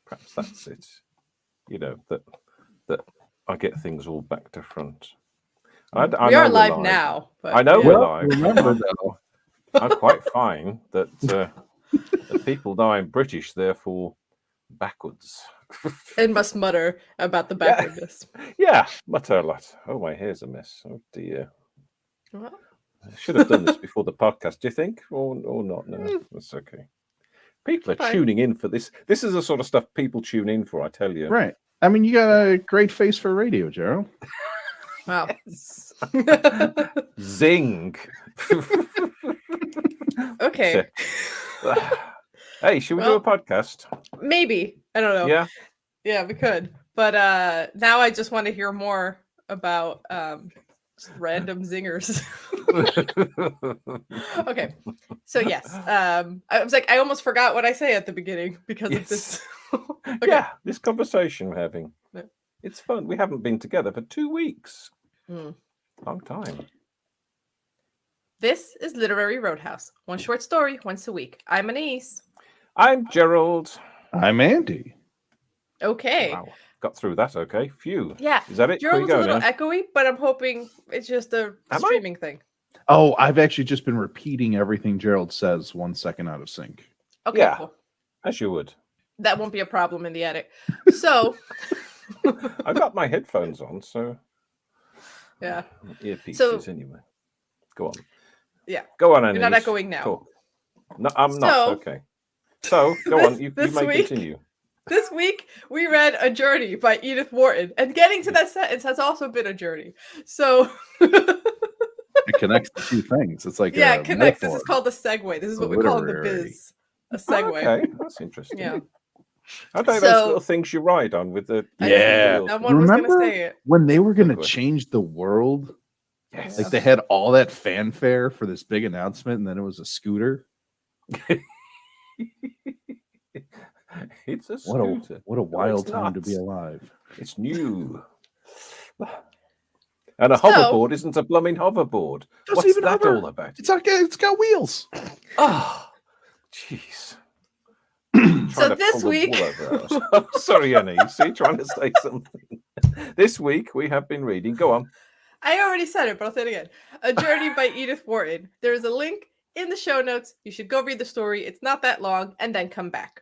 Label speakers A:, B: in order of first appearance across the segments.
A: Perhaps that's it. That I get things all back to front. I
B: We
A: know
B: are
A: we're
B: live now. But
A: I know
B: yeah.
A: we're live.
C: Remember though,
A: I'm quite fine that people know I'm British, therefore backwards.
B: And must mutter about the backwardness.
A: Yeah, mutter a lot. Oh, my hair's a mess. Oh dear.
B: Well,
A: I should have done this before the podcast, do you think? Or not? No, that's okay. People are
B: Fine.
A: tuning in for this. This is the sort of stuff people tune in for, I tell you.
C: right? I mean, you got a great face for radio, Gerald.
B: wow.
A: Yes. Zing.
B: Okay.
A: Hey, should we do a podcast?
B: Maybe. I don't know.
A: Yeah.
B: Yeah, we could. But now I just want to hear more about just random zingers. Okay. So yes. I was like, I almost forgot what I say at the beginning because of this. Okay.
A: Yeah, this conversation we're having.
B: Yeah.
A: It's fun. We haven't been together for 2 weeks.
B: Hmm.
A: Long time.
B: This is Literary Roadhouse. One short story once a week. I'm Anise.
A: I'm Gerald.
C: I'm Andy.
B: Okay.
A: Wow. Got through that okay. Phew.
B: Yeah.
A: Is that it? Can we
B: Gerald's a
A: go
B: little
A: now?
B: echoey, but I'm hoping it's just a
A: Am I?
B: streaming thing.
C: Oh, I've actually just been repeating everything Gerald says 1 second out of sync.
B: Okay,
A: Yeah.
B: cool.
A: As you would.
B: That won't be a problem in the edit. So,
A: I got my headphones on, so
B: yeah.
A: earpieces
B: So-
A: anyway. Go on.
B: Yeah.
A: Go on,
B: You're
A: Annie.
B: not echoing now.
A: Talk. No, I'm not.
B: So-
A: Okay. So go on. You
B: This
A: may
B: week-
A: continue.
B: This week, we read A Journey by Edith Wharton. And getting to that sentence has also been a journey. So,
C: It connects the two things. It's like
B: yeah,
C: a
B: it connects. This
C: metaphor.
B: is called a segue. This is what we call in the
C: Literary.
B: biz. A segue.
A: Okay, that's interesting.
B: Yeah.
A: I know
B: So-
A: those little things you ride on with the
C: Yeah.
A: wheels.
B: No one was going to
C: Remember
B: say it.
C: when they were going to
A: Good.
C: change the world?
A: Yes.
C: Like they had all that fanfare for this big announcement, and then it was a scooter.
A: It's a
C: What a
A: scooter.
C: what a wild
A: it's
C: time to
A: not.
C: be alive.
A: It's new. And a
B: So-
A: hoverboard isn't a blooming hoverboard.
C: Doesn't
A: What's
C: even
A: that
C: hover.
A: all about?
C: It's got wheels.
A: Oh, jeez.
B: So this week-
A: Sorry, Annie. See, trying to say something. This week we have been reading. Go on.
B: I already said it, but I'll say it again. A Journey by Edith Wharton. There is a link in the show notes. You should go read the story. It's not that long, and then come back.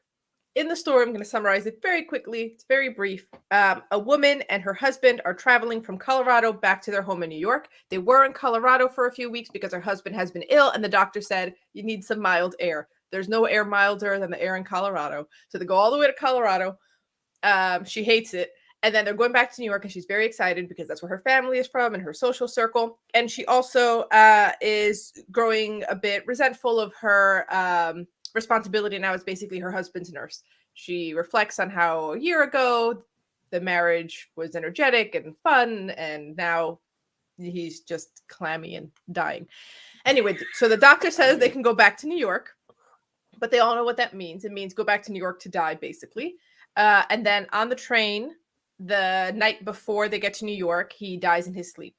B: In the story, I'm going to summarize it very quickly. It's very brief. A woman and her husband are traveling from Colorado back to their home in New York. They were in Colorado for a few weeks because her husband has been ill, and the doctor said, you need some mild air. There's no air milder than the air in Colorado. So they go all the way to Colorado. She hates it. And then they're going back to New York, and she's very excited because that's where her family is from and her social circle. And she also is growing a bit resentful of her responsibility now as basically her husband's nurse. She reflects on how a year ago the marriage was energetic and fun, and now he's just clammy and dying. Anyway, so the doctor says they can go back to New York, but they all know what that means. It means go back to New York to die, basically. And then on the train, the night before they get to New York, he dies in his sleep.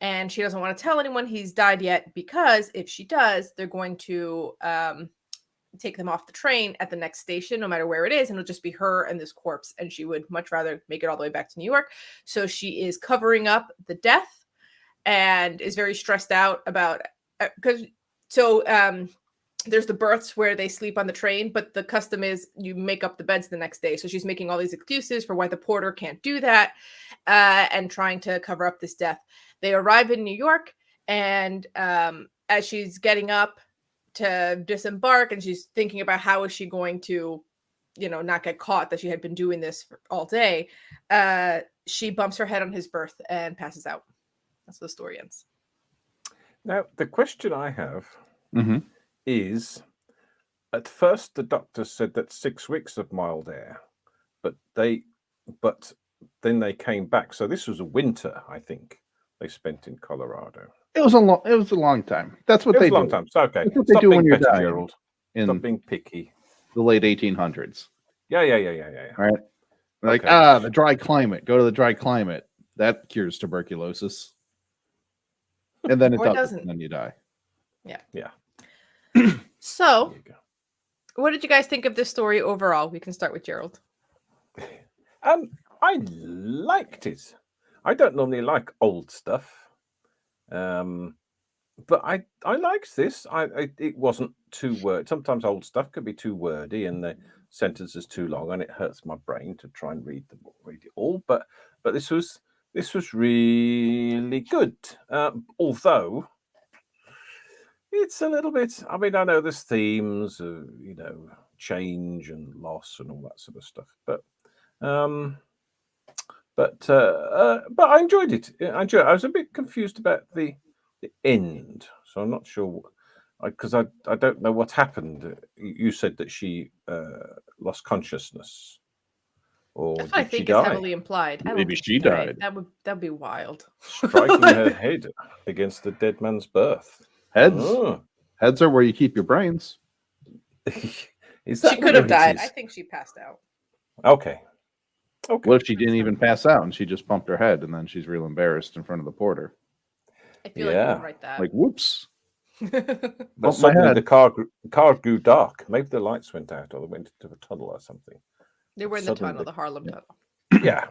B: And she doesn't want to tell anyone he's died yet, because if she does, they're going to take them off the train at the next station, no matter where it is, and it'll just be her and this corpse. And she would much rather make it all the way back to New York. So she is covering up the death and is very stressed out about there's the berths where they sleep on the train, but the custom is you make up the beds the next day. So she's making all these excuses for why the porter can't do that, and trying to cover up this death. They arrive in New York, and as she's getting up to disembark, and she's thinking about how is she going to, not get caught that she had been doing this all day, she bumps her head on his berth and passes out. That's how the story ends.
A: Now, the question I have
C: Mm-hmm.
A: is, at first the doctor said that 6 weeks of mild air, but then they came back. So this was a winter, I think, they spent in Colorado.
C: It was a long time. That's what
A: It was
C: they
A: a long
C: do
A: time. So okay,
C: That's what they
A: stop
C: do
A: being
C: when you're
A: petty,
C: dying.
A: Gerald.
C: in
A: Stop being picky.
C: the late 1800s.
A: Yeah.
C: All right. Like,
A: Okay.
C: the dry climate. Go to the dry climate. That cures tuberculosis. And then it
B: Or it
C: doesn't.
B: doesn't.
C: And then you die.
A: Yeah.
B: So,
A: There you go.
B: what did you guys think of this story overall? We can start with Gerald.
A: I liked it. I don't normally like old stuff, but I liked this. It wasn't too word. Sometimes old stuff can be too wordy, and the sentence is too long, and it hurts my brain to try and read it all. But this was really good. Although it's a little bit. I mean, I know there's themes, change and loss and all that sort of stuff, but I enjoyed it. I was a bit confused about the end, so I'm not sure because I don't know what happened. You said that she lost consciousness, or
B: That's what I
A: did she
B: think is
A: die,
B: heavily implied. I don't
C: Maybe
B: think
C: she died.
B: That'd be wild.
A: striking her head against the dead man's berth?
C: Heads.
A: Oh.
C: Heads are where you keep your brains.
A: Is that
B: She could have
A: what it
B: died.
A: is?
B: I think she passed out.
A: Okay.
C: What if she didn't even pass out and she just bumped her head and then she's real embarrassed in front of the porter?
B: I feel like you would write that.
C: Like, whoops.
A: But
C: Bumped my
A: suddenly
C: head.
A: the car grew dark. Maybe the lights went out, or they went into a tunnel or something.
B: They were in the
A: Suddenly
B: tunnel, the Harlem tunnel.
A: Yeah.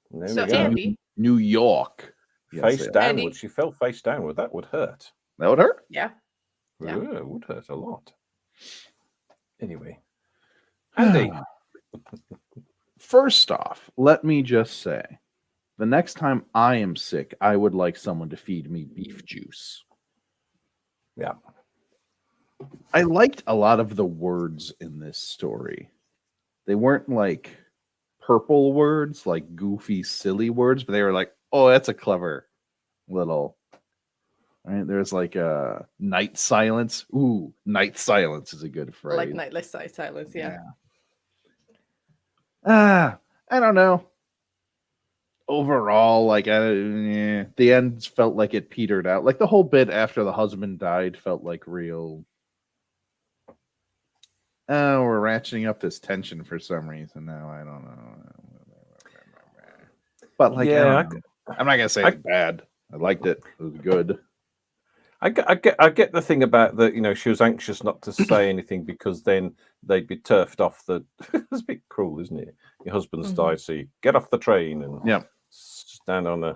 A: There
B: So
A: we go.
B: Andy,
C: New York.
A: Face
C: Yes,
A: downward.
B: Andy.
A: She fell face downward. That would hurt.
C: that would hurt.
B: Yeah. Yeah.
A: Ooh, it would hurt a lot. Anyway, Andy.
C: First off, let me just say, the next time I am sick, I would like someone to feed me beef juice.
A: Yeah.
C: I liked a lot of the words in this story. They weren't like purple words, like goofy, silly words, but they were like, oh, that's a clever little. Right? There's like a night silence. Ooh, night silence is a good phrase.
B: Like nightless silence, yeah.
C: I don't know. Overall, like the end felt like it petered out. Like the whole bit after the husband died felt like real. Oh, we're ratcheting up this tension for some reason now. I don't know. But like,
A: Yeah,
C: I'm not gonna say it's bad. I liked it. It was good.
A: I get the thing about that. She was anxious not to say anything because then they'd be turfed off the. It's a bit cruel, isn't it? Your husband's died, so you get off the train and stand on a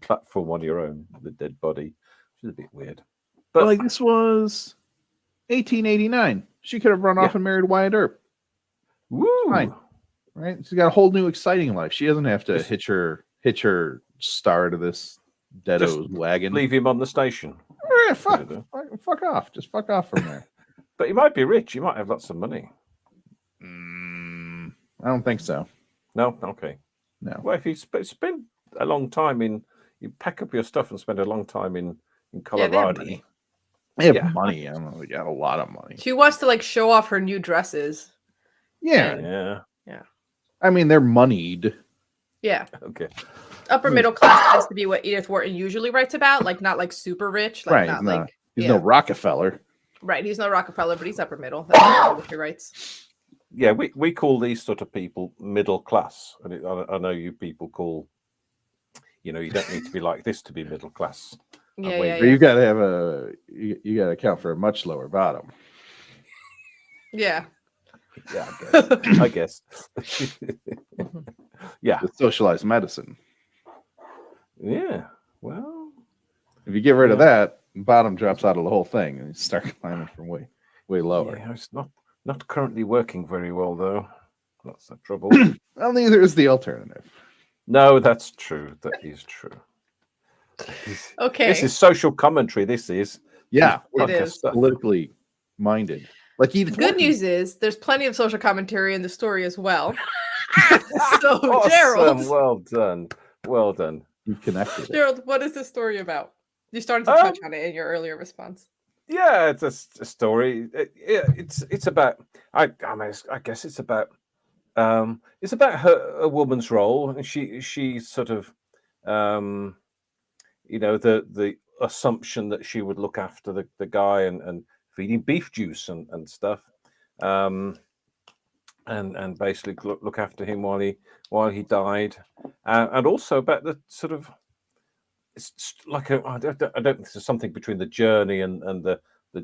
A: platform on your own with a dead body, which is a bit weird. But
C: like this was 1889. She could have run off and married Wyatt Earp.
A: Woo!
C: Fine. Right? She's got a whole new exciting life. She doesn't have to hitch her star to this deado's wagon.
A: Leave him on the station.
C: Yeah, fuck off. Just fuck off from there.
A: But he might be rich. He might have lots of money.
C: I don't think so.
A: No? Okay.
C: No.
A: Well, if you spend a long time you pack up your stuff and spend a long time in Colorado.
C: They have money. I don't know. They got a lot of money.
B: She wants to like show off her new dresses.
C: Yeah.
B: Yeah.
C: I mean, they're moneyed.
B: Yeah.
A: Okay.
B: Upper middle class tends to be what Edith Wharton usually writes about, like not like super rich, like
C: right. He's no Rockefeller.
B: Right. He's no Rockefeller, but he's upper middle. That's what he writes.
A: Yeah, we call these sort of people middle class, and I know you people call. You don't need to be like this to be middle class.
B: Yeah.
C: You got to have you got to account for a much lower bottom.
B: Yeah.
A: Yeah, I guess. Yeah.
C: With socialized medicine.
A: Yeah. Well,
C: if you get rid of that, bottom drops out of the whole thing, and you start climbing from way lower.
A: Yeah, it's not currently working very well, though. That's the trouble.
C: Well, neither is the alternative.
A: No, that's true. That is true.
B: Okay.
A: This is social commentary. This is.
C: Yeah.
B: It is.
C: Politically minded. Like Edith
B: Good news is there's plenty of social commentary in the story as well. So
A: Awesome.
B: Gerald.
A: Well done.
C: You've connected.
B: Gerald, what is this story about? You started to touch on it in your earlier response.
A: Yeah, it's a story. It's about. I guess it's about. It's about a woman's role, and she sort of, the assumption that she would look after the guy and feeding beef juice and stuff, and basically look after him while he died, and also about the sort of. It's like I don't think there's something between the journey and the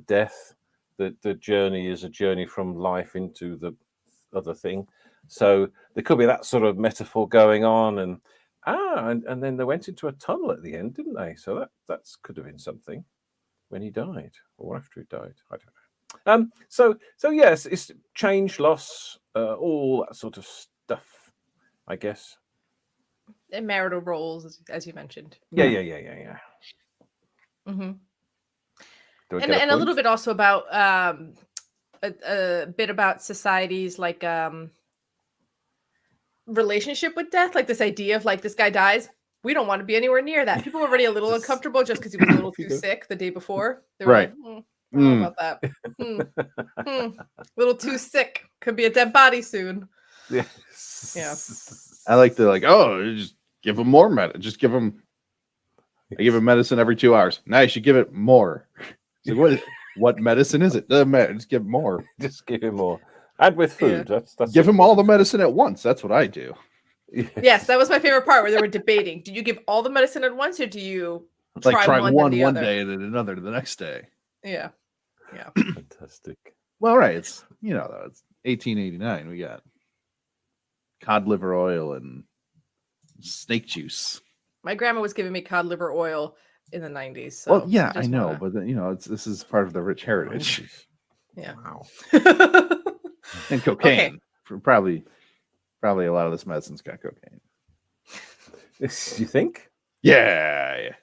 A: death. The journey is a journey from life into the other thing. So there could be that sort of metaphor going on, and then they went into a tunnel at the end, didn't they? So that could have been something when he died or after he died. I don't know. So yes, it's change, loss, all that sort of stuff, I guess.
B: And marital roles, as you mentioned.
A: Yeah.
B: Mm-hmm.
A: Do I
B: And
A: get
B: a little bit also about a bit about society's like relationship with death, like this idea of like this guy dies. We don't want to be anywhere near that. People were already a little uncomfortable just because he was a little too sick the day before. They were
C: Right.
B: like, I don't know about that. Little too sick. Could be a dead body soon.
A: Yes.
B: Yeah.
C: I like to just give him more medicine. Just give him. I give him medicine every 2 hours. Now you should give it more. Like, what medicine is it? Doesn't matter. Just give him more.
A: Just give him more. And with food.
B: Yeah.
A: That's
C: Give him all the medicine at once. That's what I do.
B: Yes, that was my favorite part where they were debating. Do you give all the medicine at once, or do you try one
C: day and then another the next day?
B: Yeah.
A: Fantastic.
C: Well, right. It's though it's 1889. We got cod liver oil and snake juice.
B: My grandma was giving me cod liver oil in the 90s. So
C: well, yeah, I know, but this is part of the rich heritage.
B: Yeah.
A: Wow.
C: And cocaine.
B: Okay.
C: Probably a lot of this medicine's got cocaine.
A: You think?
C: Yeah.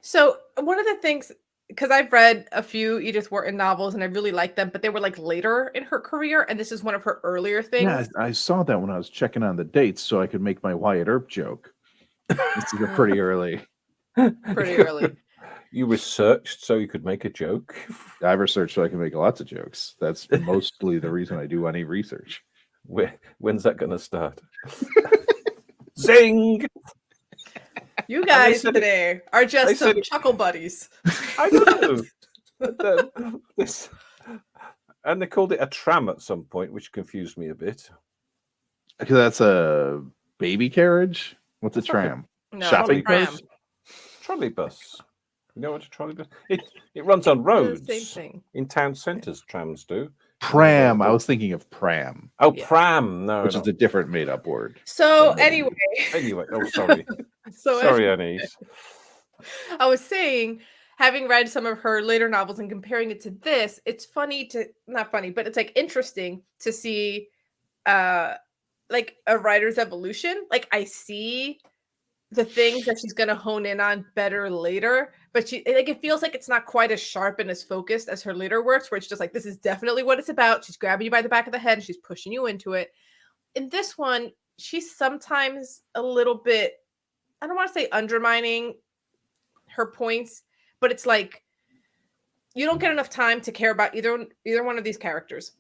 B: So one of the things, because I've read a few Edith Wharton novels and I really like them, but they were like later in her career, and this is one of her earlier things.
C: Yeah, I saw that when I was checking on the dates so I could make my Wyatt Earp joke. This is pretty early.
B: Pretty early.
A: You researched so you could make a joke?
C: I researched so I can make lots of jokes. That's mostly the reason I do any research.
A: When's that going to start? Zing!
B: You guys today are just some chuckle buddies.
A: I know. And they called it a tram at some point, which confused me a bit.
C: Because that's a baby carriage? What's a tram?
B: No,
C: Shopping
B: tram.
A: Trolley bus. You know what a trolley bus? It runs on roads.
B: Same thing.
A: In town centres, trams do.
C: Pram. I was thinking of pram.
A: Oh, yeah. Pram. No,
C: which is a different made-up word.
B: So anyway.
A: Oh, sorry. Sorry, Anise.
B: I was saying, having read some of her later novels and comparing it to this, it's not funny, but it's like interesting to see like a writer's evolution. Like I see the things that she's going to hone in on better later, but it feels like it's not quite as sharp and as focused as her later works, where it's just like, this is definitely what it's about. She's grabbing you by the back of the head and she's pushing you into it. In this one, she's sometimes a little bit, I don't want to say undermining her points, but it's like, you don't get enough time to care about either one of these characters.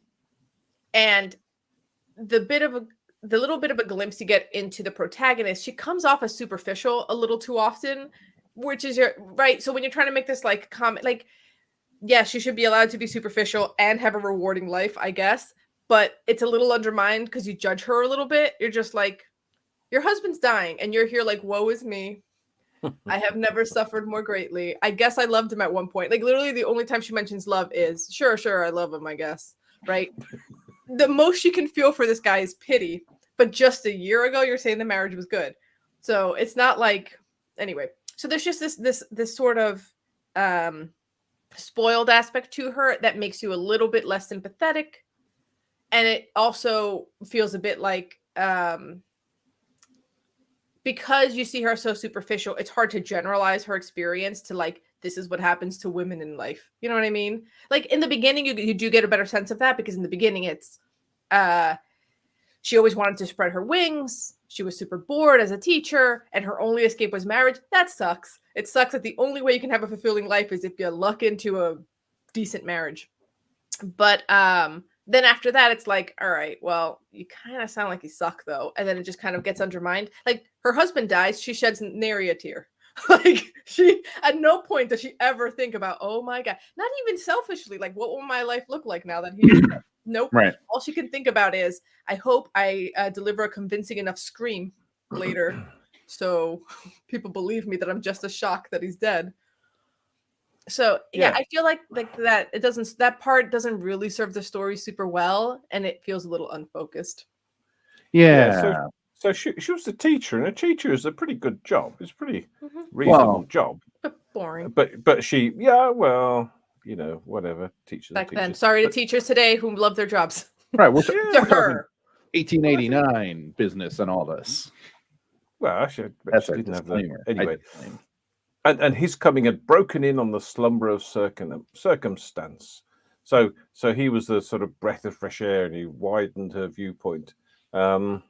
B: And the little bit of a glimpse you get into the protagonist, she comes off as superficial a little too often, which is right. So when you're trying to make this like comment, like, yes, she should be allowed to be superficial and have a rewarding life, I guess, but it's a little undermined because you judge her a little bit. You're just like, your husband's dying and you're here like, woe is me. I have never suffered more greatly. I guess I loved him at one point. Like literally the only time she mentions love is, sure, I love him, I guess. Right? The most you can feel for this guy is pity. But just a year ago, you're saying the marriage was good. So it's not like, anyway. So there's just this sort of spoiled aspect to her that makes you a little bit less sympathetic. And it also feels a bit like, because you see her so superficial, it's hard to generalize her experience to like, this is what happens to women in life. You know what I mean? Like in the beginning, you do get a better sense of that, because in the beginning it's, she always wanted to spread her wings. She was super bored as a teacher, and her only escape was marriage. That sucks. It sucks that the only way you can have a fulfilling life is if you luck into a decent marriage. But then after that, it's like, all right, well, you kind of sound like you suck, though. And then it just kind of gets undermined. Like, her husband dies. She sheds nary a tear. Like, she, at no point does she ever think about, oh my God, not even selfishly, like, what will my life look like now that he's dead? Nope.
C: Right.
B: All she can think about is, I hope I deliver a convincing enough scream later so people believe me that I'm just as shocked that he's dead. So
A: Yeah.
B: I feel like that it doesn't that part doesn't really serve the story super well, and it feels a little unfocused.
A: Yeah.
C: Yeah.
A: So she was a teacher, and a teacher is a pretty good job. It's a pretty
B: Hmm.
A: reasonable
C: Well,
A: job.
B: But boring
A: But she, yeah, well, whatever. Teachers are
B: back then.
A: teachers.
B: Sorry to
A: But
B: teachers today who love their jobs.
C: right.
B: To
C: We're talking
B: her.
C: 1889 business and all this.
A: well, she
C: That's a
A: didn't have that
C: disclaimer.
A: anyway.
C: I disclaimed.
A: And his coming had broken in on the slumber of circumstance. So he was the sort of breath of fresh air, and he widened her viewpoint.
C: And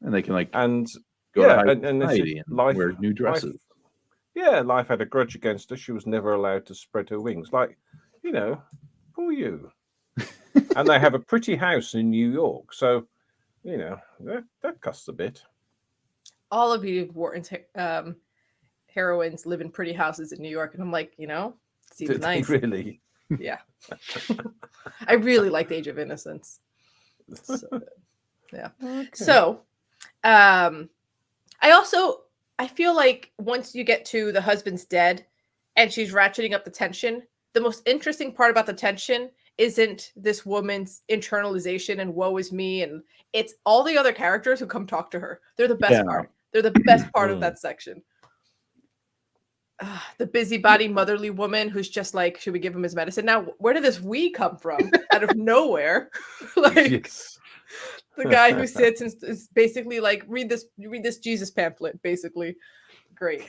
C: they can like
A: And
C: go to
A: yeah,
C: high
A: and
C: society and wear new
A: life,
C: dresses.
A: life had a grudge against her. She was never allowed to spread her wings. Like, poor you. And they have a pretty house in New York, so that costs a bit.
B: All of Edith Wharton's heroines live in pretty houses in New York, and I'm like, seems
A: Did they
B: nice.
A: really?
B: Yeah. I really liked Age of Innocence. So, yeah.
A: Okay.
B: So, I feel like once you get to the husband's dead and she's ratcheting up the tension, the most interesting part about the tension isn't this woman's internalization and woe is me, and it's all the other characters who come talk to her. They're the best part. They're the best part of that section. The busybody motherly woman who's just like, should we give him his medicine? Now, where did this we come from? Out of nowhere. Like,
A: Yes.
B: the guy who sits and is basically like, read this Jesus pamphlet, basically. Great.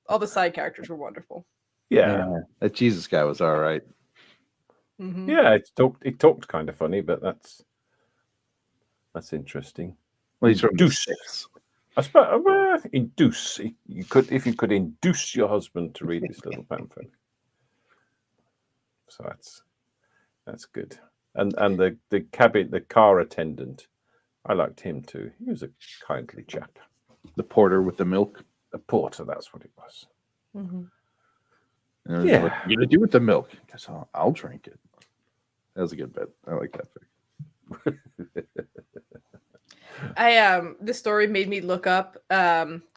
B: All the side characters were wonderful.
A: Yeah.
C: That Jesus guy was all right.
B: Mhm.
A: Yeah, it talked kind of funny, but that's interesting.
C: Well, he's from the
A: Deuce.
C: six.
A: I suppose induce. If you could induce your husband to read this little pamphlet. So that's good. And the car attendant, I liked him too. He was a kindly chap.
C: The porter with the milk.
A: A porter, that's what it was.
B: Mhm.
C: And what are you gonna do with the milk? I guess I'll drink it. That was a good bit. I like that bit.
B: This story made me look up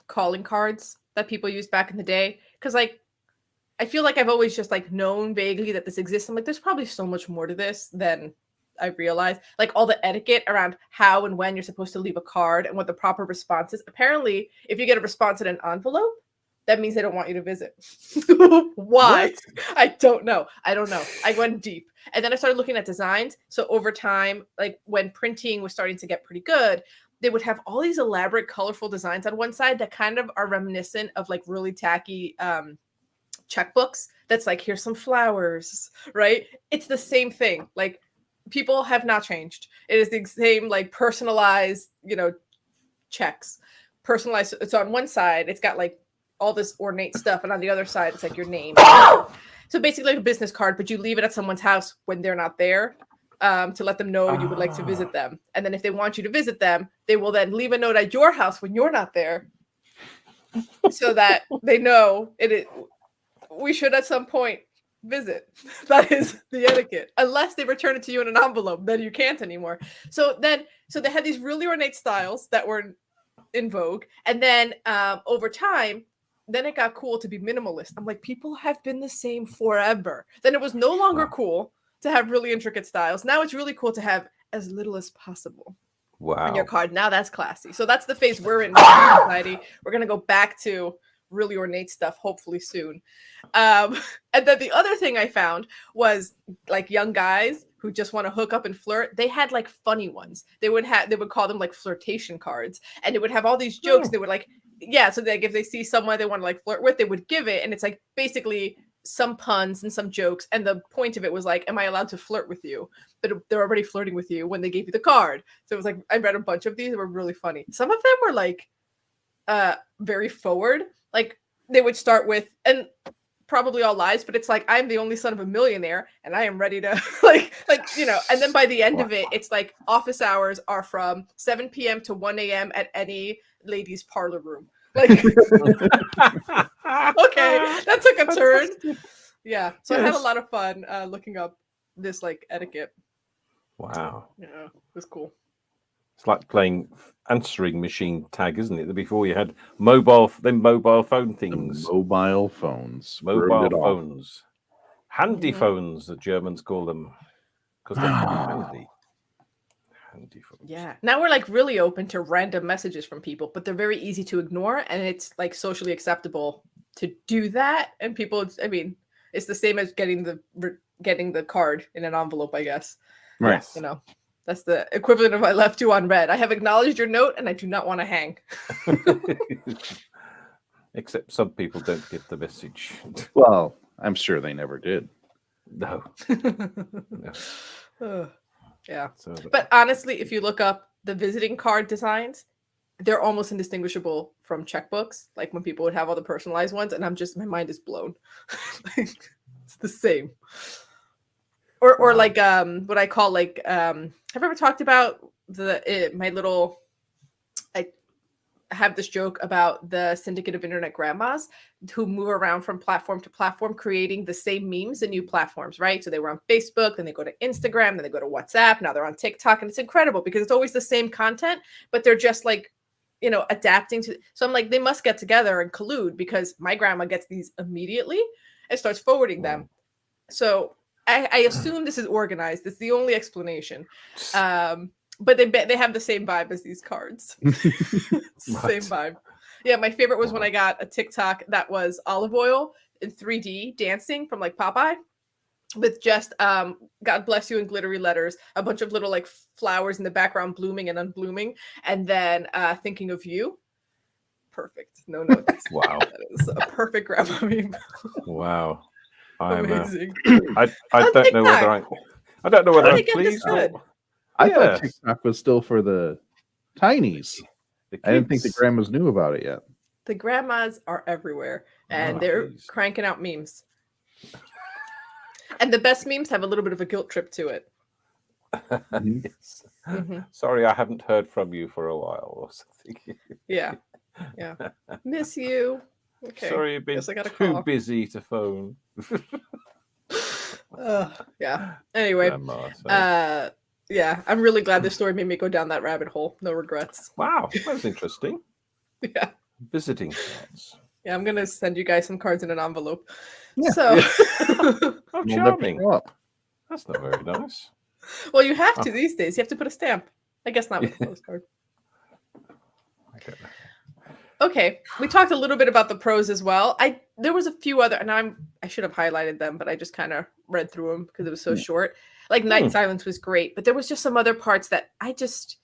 B: calling cards that people used back in the day, because like I feel like I've always just like known vaguely that this exists. I'm like, there's probably so much more to this than I realized. Like all the etiquette around how and when you're supposed to leave a card and what the proper response is. Apparently, if you get a response in an envelope, that means they don't want you to visit. Why?
A: What?
B: I don't know. I went deep. And then I started looking at designs. So over time, like when printing was starting to get pretty good, they would have all these elaborate, colorful designs on one side that kind of are reminiscent of like really tacky checkbooks. That's like, here's some flowers, right? It's the same thing. Like people have not changed. It is the same, like personalized, checks. Personalized. It's on one side, it's got like all this ornate stuff, and on the other side it's like your name. So basically like a business card, but you leave it at someone's house when they're not there, to let them know you would like to visit them. And then if they want you to visit them, they will then leave a note at your house when you're not there, so that they know we should at some point visit. That is the etiquette, unless they return it to you in an envelope, then you can't anymore. So they had these really ornate styles that were in vogue, and then over time, then it got cool to be minimalist. I'm like, people have been the same forever. Then it was no longer cool to have really intricate styles. Now it's really cool to have as little as possible on your
A: Wow.
B: card. Now that's classy. So that's the phase we're in society. We're gonna go back to really ornate stuff hopefully soon. And then the other thing I found was like young guys who just want to hook up and flirt. They had like funny ones. They would call them like flirtation cards, and it would have all these jokes. They would like, so like if they see someone they want to like flirt with, they would give it, and it's like basically some puns and some jokes, and the point of it was like, am I allowed to flirt with you? But they're already flirting with you when they gave you the card. So it was like, I read a bunch of these that were really funny. Some of them were like very forward. Like they would start with, and probably all lies, but it's like, I'm the only son of a millionaire and I am ready to like and then by the end of it, it's like office hours are from 7 p.m. to 1 a.m. at any ladies' parlor room. Like okay, that took a turn. Yeah. So I had a lot of fun looking up this like etiquette.
A: Wow.
B: Yeah, it was cool.
A: It's like playing answering machine tag, isn't it? Before you had mobile phone things.
C: Mobile phones. Ruined
A: Mobile
C: it all.
A: phones. Handy
B: Mhm.
A: phones, the Germans call them. Because they're pretty handy. Handy phones.
B: Yeah. Now we're like really open to random messages from people, but they're very easy to ignore, and it's like socially acceptable to do that. And people, I mean, it's the same as getting the card in an envelope, I guess.
C: Right.
A: Yes.
B: You know, that's the equivalent of I left you on red. I have acknowledged your note, and I do not want to hang.
A: Except some people don't get the message.
C: Well, I'm sure they never did.
A: No.
B: Ugh. Yeah.
A: So,
B: But honestly, if you look up the visiting card designs, they're almost indistinguishable from checkbooks. Like when people would have all the personalized ones, and my mind is blown. Like, it's the same. Or
A: Wow.
B: like what I call like have I ever talked about my little I have this joke about the syndicate of internet grandmas who move around from platform to platform creating the same memes and new platforms, right? So they were on Facebook, then they go to Instagram, then they go to WhatsApp, now they're on TikTok, and it's incredible because it's always the same content, but they're just like, you know, adapting to. So I'm like, they must get together and collude because my grandma gets these immediately and starts forwarding them. So I assume this is organized. It's the only explanation. But they have the same vibe as these cards. Same vibe. Yeah, my favorite was when I got a TikTok that was olive oil in 3D dancing from like Popeye with just God bless you in glittery letters, a bunch of little like flowers in the background blooming and unblooming, and then thinking of you. Perfect. No notes.
A: Wow.
B: That is a perfect grandma meme.
A: Wow. I'm
B: Amazing.
A: I don't know whether I don't know whether
B: How did
A: I'm
B: they get this
A: pleased
B: good?
A: or
C: I thought
A: Yes.
C: TikTok was still for the tinies.
A: the
C: I didn't think the
A: kids.
C: grandmas knew about it yet.
B: The grandmas are everywhere, and
A: Oh,
B: they're
A: geez.
B: cranking out memes. And the best memes have a little bit of a guilt trip to it.
A: Yes.
B: Mhm.
A: Sorry, I haven't heard from you for a while or something.
B: Yeah. Miss you. Okay.
A: Sorry, you've been
B: Guess I gotta
A: too
B: call.
A: busy to phone.
B: Yeah. Anyway,
A: Grandma, so-
B: yeah, I'm really glad this story made me go down that rabbit hole. No regrets.
A: Wow, that was interesting.
B: Yeah.
A: Visiting cards.
B: Yeah, I'm gonna send you guys some cards in an envelope.
C: Yeah.
B: So
A: Oh,
C: We'll never
A: charming.
C: show up.
A: That's not very nice.
B: well, you have to these days. You have to put a stamp. I guess not with a postcard.
A: I don't know.
B: Okay, we talked a little bit about the prose as well. There was a few other, and I should have highlighted them, but I just kind of read through them because it was so short. Like Night Silence was great, but there was just some other parts that I just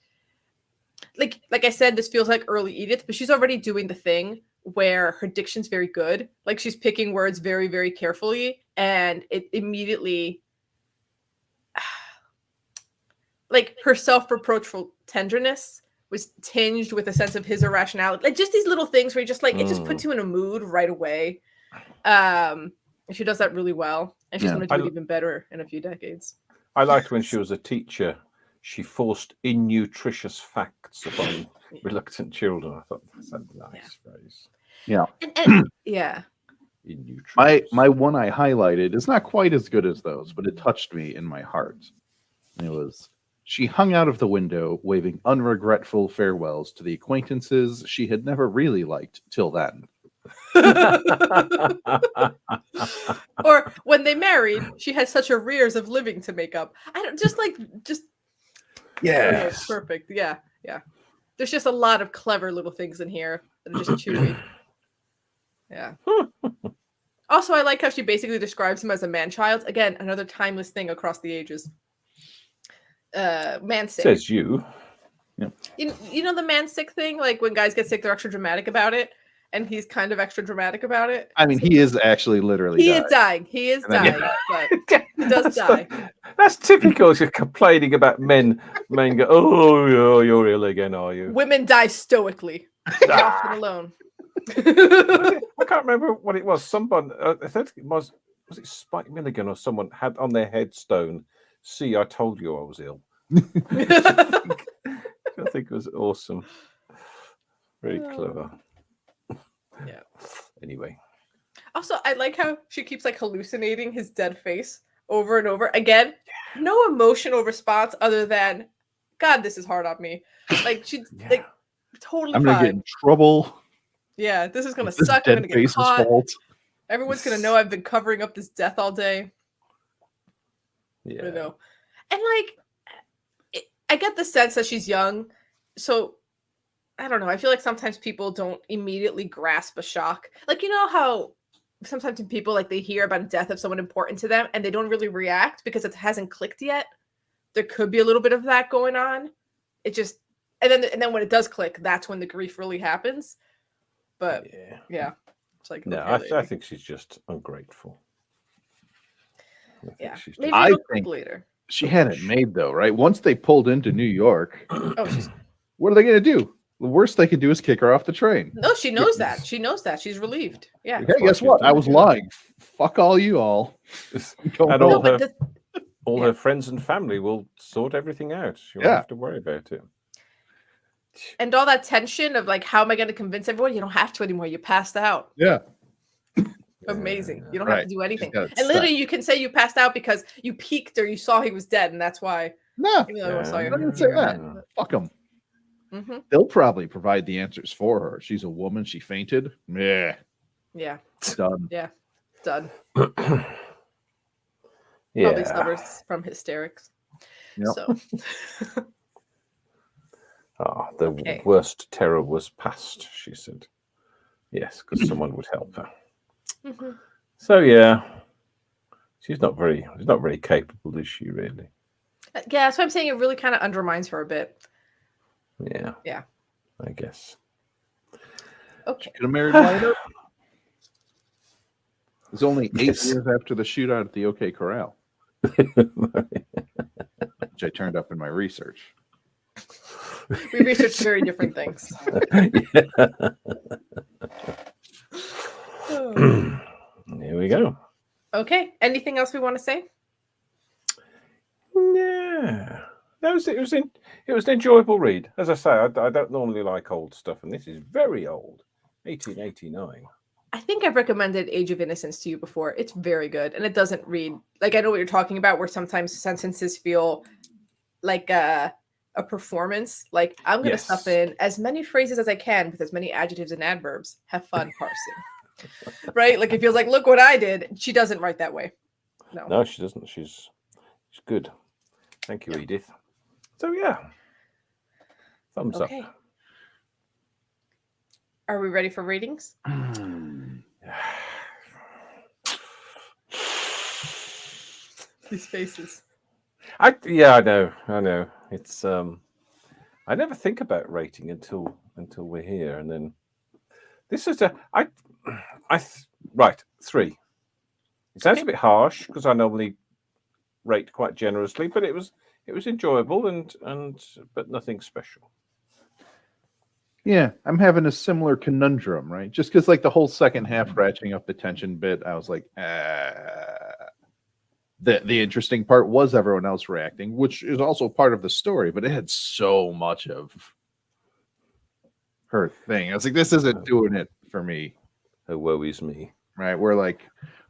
B: like I said, this feels like early Edith, but she's already doing the thing where her diction's very good. Like she's picking words very, very carefully, and it immediately like her self-reproachful tenderness was tinged with a sense of his irrationality. Like just these little things where you just like it just puts you in a mood right away. And she does that really well, and she's going to do it even better in a few decades.
A: I liked when she was a teacher, she forced innutritious facts upon reluctant children. I thought that's a nice phrase.
C: Yeah.
B: And yeah.
A: Innutritious.
C: My one I highlighted is not quite as good as those, but it touched me in my heart. And it was, she hung out of the window, waving unregretful farewells to the acquaintances she had never really liked till then.
B: Or when they married, she had such arrears of living to make up. I don't just
C: Yeah.
B: perfect. Yeah. There's just a lot of clever little things in here that are just chewy. Yeah. Also, I like how she basically describes him as a man-child. Again, another timeless thing across the ages. Man sick.
A: Says you.
C: Yeah.
B: You know the man sick thing? Like when guys get sick, they're extra dramatic about it. And he's kind of extra dramatic about it.
C: I mean, he is actually literally
B: He
C: dying.
B: is dying. He is
C: And then-
B: dying. But he does die.
A: That's typical. You're complaining about men. Men go, oh, you're ill again, are you?
B: Women die stoically. Leave it alone.
A: I can't remember what it was. Someone, I think it was it Spike Milligan or someone had on their headstone, "See, I told you I was ill." I think it was awesome. Very clever.
B: Yeah.
A: Anyway.
B: Also, I like how she keeps like hallucinating his dead face over and over. Again, no emotional response other than God, this is hard on me. Like she's
A: Yeah.
B: like totally
C: I'm gonna
B: fine.
C: get in trouble.
B: Yeah, this is gonna
C: It's this
B: suck. I'm
C: dead
B: gonna get
C: face's
B: caught.
C: fault.
B: Everyone's gonna know I've been covering up this death all day.
A: Yeah.
B: You know, and like I get the sense that she's young, so I don't know. I feel like sometimes people don't immediately grasp a shock. Like you know how sometimes when people like they hear about a death of someone important to them and they don't really react because it hasn't clicked yet. There could be a little bit of that going on. It just and then when it does click, that's when the grief really happens. But yeah, it's like
A: No,
B: okay,
A: I think she's just ungrateful.
B: yeah,
A: she's
B: maybe
C: I
B: it'll click
C: think-
B: later.
C: She had it made though, right? Once they pulled into New York,
B: Oh, she's
C: what are they gonna do? The worst they could do is kick her off the train.
B: no, she knows that. She knows that. She's relieved. Yeah.
C: Hey,
A: That's why
C: guess
A: she's
C: what? I
A: doing
C: was
A: it.
C: lying. Fuck all you all. Go
A: And
C: home.
A: all
B: No,
A: her
B: but
A: all
B: yeah.
A: her friends and family will sort everything out. She won't
C: Yeah.
A: have to worry about it.
B: and all that tension of like, how am I going to convince everyone? You don't have to anymore. You passed out.
C: Yeah.
B: Amazing. You don't have
C: Right.
B: to do anything.
C: got it
B: And literally, you can say you passed out because you peeked or you saw he was dead, and that's why.
C: No.
B: Even though everyone saw
C: I
B: you.
C: didn't say that. Fuck them.
B: Mm-hmm.
C: They'll probably provide the answers for her. She's a woman. She fainted. Yeah.
B: Yeah.
C: Done.
B: Done.
A: Yeah.
B: Probably suffers from hysterics.
C: Yep.
B: So
A: Oh, the
B: Okay.
A: worst terror was past, she said. Yes, because someone would help her.
B: Mhm.
A: So yeah. She's not very capable, is she really?
B: yeah, that's why I'm saying it really kind of undermines her a bit.
A: Yeah.
B: Yeah.
A: I guess.
B: Okay.
C: Could have married later. It was only 8
A: Yes.
C: years after the shootout at the OK Corral, which I turned up in my research.
B: We researched very different things. Oh.
A: Here we go.
B: Okay. Anything else we want to say?
A: Yeah. It was an enjoyable read. As I say, I don't normally like old stuff, and this is very old. 1889.
B: I think I've recommended Age of Innocence to you before. It's very good, and it doesn't read like I know what you're talking about. Where sometimes sentences feel like a performance. Like I'm going to stuff
A: Yes.
B: in as many phrases as I can with as many adjectives and adverbs. Have fun parsing, right? Like it feels like, look what I did. She doesn't write that way. No.
A: No, she doesn't. She's good. Thank you, Edith. So yeah, thumbs
B: Okay.
A: up.
B: Are we ready for ratings? These faces.
A: I know. It's I never think about rating until we're here, and then this is right 3. It sounds a bit harsh because I normally rate quite generously, but it was enjoyable and but nothing special.
C: Yeah, I'm having a similar conundrum, right? Just because, like, the whole second half ratcheting up the tension bit, I was like, the interesting part was everyone else reacting, which is also part of the story, but it had so much of her thing. I was like, this isn't doing it for me,
A: Oh, woe is me.
C: right? We're like,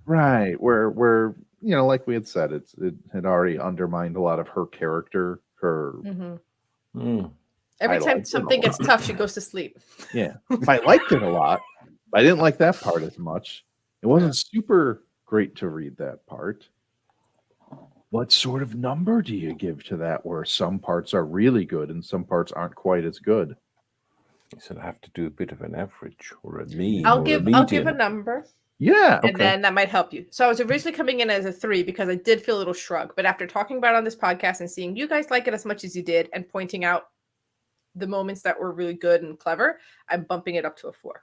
C: we're you know, like we had said, it had already undermined a lot of her character, her.
B: Mm-hmm.
A: Mm.
B: Every
C: I
B: time
C: liked it
B: something
C: a
B: gets
C: lot.
B: tough, she goes to sleep.
C: Yeah, I liked it a lot. I didn't like that part as much. It wasn't super great to read that part. What sort of number do you give to that where some parts are really good and some parts aren't quite as good?
A: You sort of have to do a bit of an average or a mean.
B: I'll
A: or
B: give
A: a
B: a number,
C: Yeah.
B: and then that might help you. So I was originally coming in as a 3 because I did feel a little shrug, but after talking about it on this podcast and seeing you guys like it as much as you did, and pointing out the moments that were really good and clever, I'm bumping it up to a 4.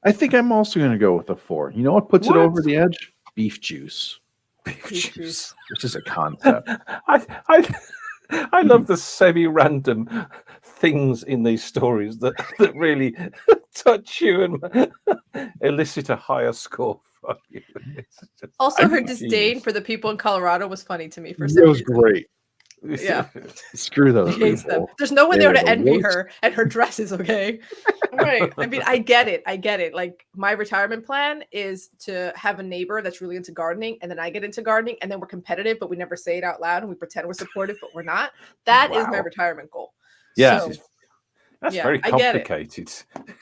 C: I think I'm also going to go with a 4. You know what puts it
A: What?
C: over the edge? Beef juice,
B: Beef juice.
C: which is a concept.
A: I love the semi-random things in these stories that really touch you and elicit a higher score from you. It's just-
B: Also, her
A: Jeez.
B: disdain for the people in Colorado was funny to me for
C: It
B: some
C: was
B: reason.
C: great.
B: Yeah.
C: Screw those
B: She hates them.
C: people.
B: There's no one
C: They
B: there
C: were
B: to
C: the
B: envy
C: worst.
B: her and her dress is okay. Right. I mean, I get it. Like my retirement plan is to have a neighbor that's really into gardening, and then I get into gardening, and then we're competitive, but we never say it out loud, and we pretend we're supportive, but we're not. That is my
C: Wow.
B: retirement goal.
C: Yeah.
B: So
A: That's
B: yeah,
A: very
B: I get it.
A: complicated.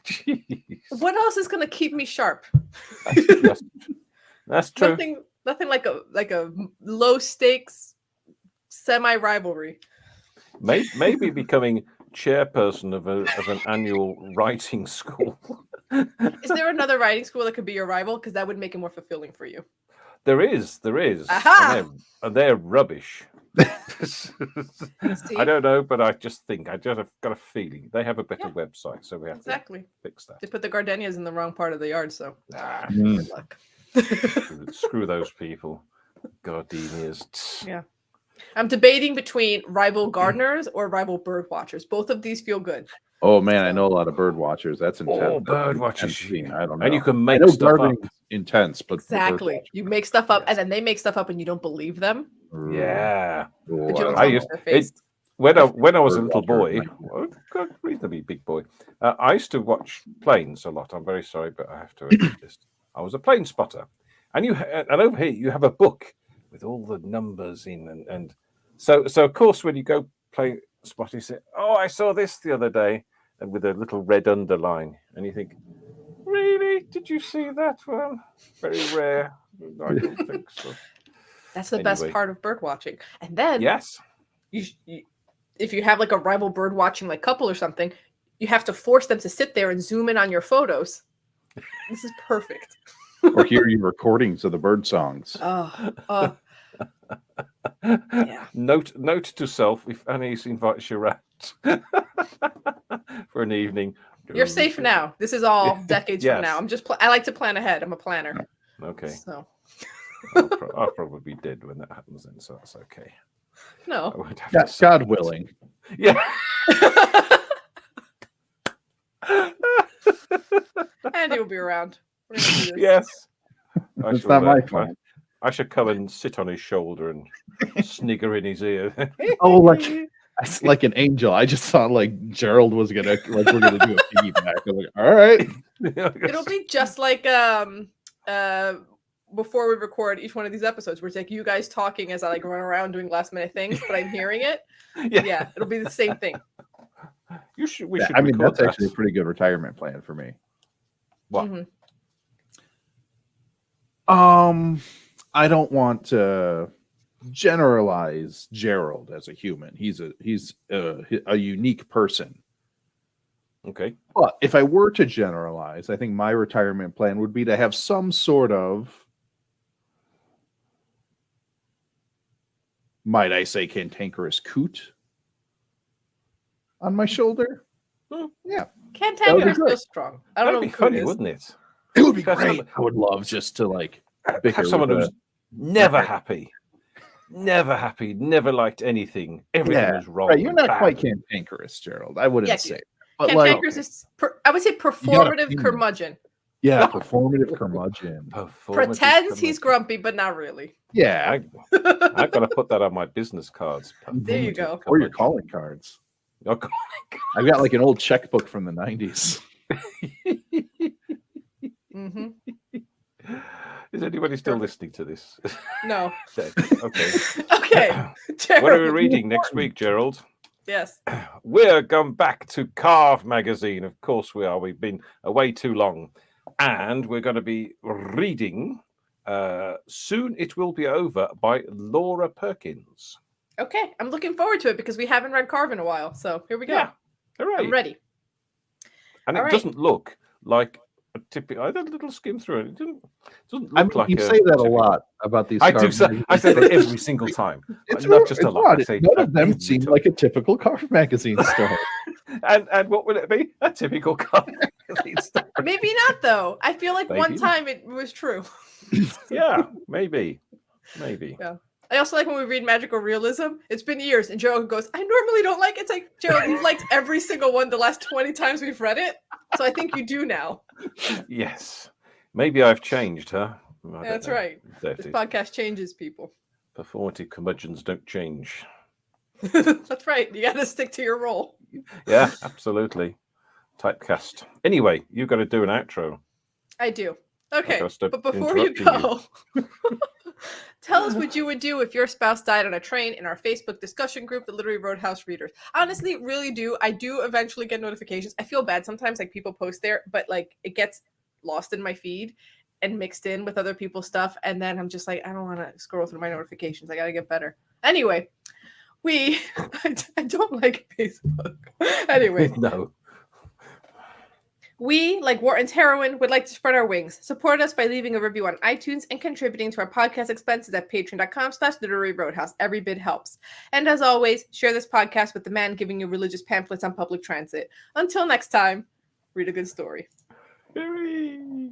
A: Jeez.
B: What else is gonna keep me sharp?
A: That's true.
B: Nothing like a low stakes semi rivalry.
A: Maybe becoming chairperson of an annual writing school.
B: Is there another writing school that could be your rival? Because that would make it more fulfilling for you.
A: There is.
B: Aha!
A: And they're rubbish.
B: See?
A: I don't know, but I just have got a feeling they have a better website, so we have
B: Exactly.
A: to fix that.
B: They put the gardenias in the wrong part of the yard, so
A: Ah,
B: good luck.
A: screw those people. Gardenias.
B: Yeah. I'm debating between rival gardeners or rival bird watchers. Both of these feel good.
C: Oh man, I know a lot of bird watchers. That's intense.
A: Oh, bird watchers.
C: I don't know.
A: And you can
C: I
A: make
C: know
A: stuff up.
C: gardening's intense, but the bird
B: Exactly.
C: watchers-
B: You make stuff up,
A: Yes.
B: and then they make stuff up, and you don't believe them.
A: Yeah.
B: But you don't
A: I
B: tell them
A: used-
B: to their face.
A: When I was a
C: Bird
A: little boy,
C: watcher,
A: a reasonably big boy, I used to watch planes a lot. I'm very sorry, but I have to admit this. I was a plane spotter, and over here you have a book with all the numbers in, and so of course when you go play spot, you say, "Oh, I saw this the other day," and with a little red underline, and you think, "Really? Did you see that one? Very rare. I don't think so."
B: That's the best
A: Anyway.
B: part of bird watching. And then
A: Yes.
B: if you have like a rival bird watching like couple or something, you have to force them to sit there and zoom in on your photos. This is perfect.
C: or hear you recordings of the bird songs.
B: Oh, yeah.
A: Note to self: if Annie's invites you around for an evening,
B: You're safe now. This is all decades from
A: Yes.
B: now. I like to plan ahead. I'm a planner.
A: Okay,
B: So
A: I'll probably be dead when that happens, then, so that's okay. I
B: no.
A: won't have
C: Yeah,
A: to say
C: God
A: it.
C: willing.
A: Yeah.
B: Andy will be around. We're gonna do this.
A: Yes.
C: It's not my fault.
A: I should come and sit on his shoulder and snigger in his ear.
C: Oh, like an angel. I just thought like Gerald was gonna we're gonna do a piggyback. I'm like, all right.
B: It'll be just like before we record each one of these episodes, where it's like you guys talking as I like run around doing last minute things, but I'm hearing it. Yeah, it'll be the same thing.
A: We should.
C: I mean,
A: record
C: that's actually a
A: that.
C: pretty good retirement plan for me.
A: What?
B: Mhm.
C: I don't want to generalize Gerald as a human. He's a unique person.
A: Okay.
C: But if I were to generalize, I think my retirement plan would be to have some sort of, might I say, cantankerous coot on my shoulder. Yeah,
B: Cantankerous
C: great.
B: feels strong. I don't
A: That'd
B: know
A: be
B: what
A: funny,
B: it is.
A: wouldn't it?
C: it would be
A: Have
C: great.
A: some-
C: I would love just to like bicker
A: Have someone
C: with
A: who's never happy, never liked anything. Everything was wrong.
C: right. You're
A: and
C: not
A: bad.
C: quite cantankerous, Gerald. I wouldn't
B: Yeah,
C: say, but like,
B: Cantankerous is, I would say, performative
C: opinion.
B: curmudgeon.
C: yeah, performative curmudgeon.
A: Performative
B: Pretends he's
A: curmudgeon.
B: grumpy, but not really.
C: Yeah,
A: I've got to put that on my business cards.
B: There you
A: Performative
B: go.
C: or your
A: curmudgeon.
C: calling cards.
A: Your calling
C: I've got like an old checkbook from the 90s.
B: Hmm.
A: Is anybody still listening to this?
B: No.
A: Okay.
B: Okay. Gerald.
A: What are we reading next week, Gerald?
B: Yes.
A: We're going back to Carve magazine. Of course we are. We've been away too long. And we're going to be reading Soon It Will Be Over by Laura Perkins.
B: Okay. I'm looking forward to it because we haven't read Carve in a while. So here we go.
A: Yeah. Hooray.
B: I'm ready.
A: And
B: All
A: it
B: right.
A: doesn't look like a typical. I had a little skim through it. It doesn't look
C: I mean,
A: like
C: you
A: a
C: say that a
A: typical-
C: lot about these.
A: I do.
C: cards.
A: I say that every single time.
C: It's
A: Not just a
C: it's
A: lot. I
C: odd.
A: say
C: None
A: that
C: of them
A: every
C: seem
A: time.
C: like a typical Carve magazine story.
A: And what will it be? A typical Carve magazine story.
B: Maybe not, though. I feel like one
A: Maybe.
B: time it was true.
A: Yeah, maybe.
B: I also like when we read magical realism. It's been years, and Gerald goes, I normally don't like it. It's like, Gerald, you've liked every single one the last 20 times we've read it. So I think you do now.
A: Yes. Maybe I've changed, huh? I don't
B: That's
A: know.
B: right.
A: That
B: This
A: is.
B: podcast changes people.
A: Performative curmudgeons don't change.
B: That's right. You got to stick to your role.
A: Yeah, absolutely. Typecast. Anyway, you've got to do an outro.
B: I do. Okay,
A: gotta stop
B: but before you
A: interrupting
B: go, tell us what you would do if your spouse died on a train in our Facebook discussion group, the Literary Roadhouse Readers. Honestly, really do. I do eventually get notifications. I feel bad sometimes, like people post there, but like it gets lost in my feed and mixed in with other people's stuff. And then I'm just like, I don't want to scroll through my notifications. I got to get better. Anyway, I don't like Facebook. Anyway.
A: No.
B: We, like Wharton's heroine, would like to spread our wings. Support us by leaving a review on iTunes and contributing to our podcast expenses at patreon.com/literary roadhouse. Every bit helps. And as always, share this podcast with the man giving you religious pamphlets on public transit. Until next time, read a good story.
A: Hooray.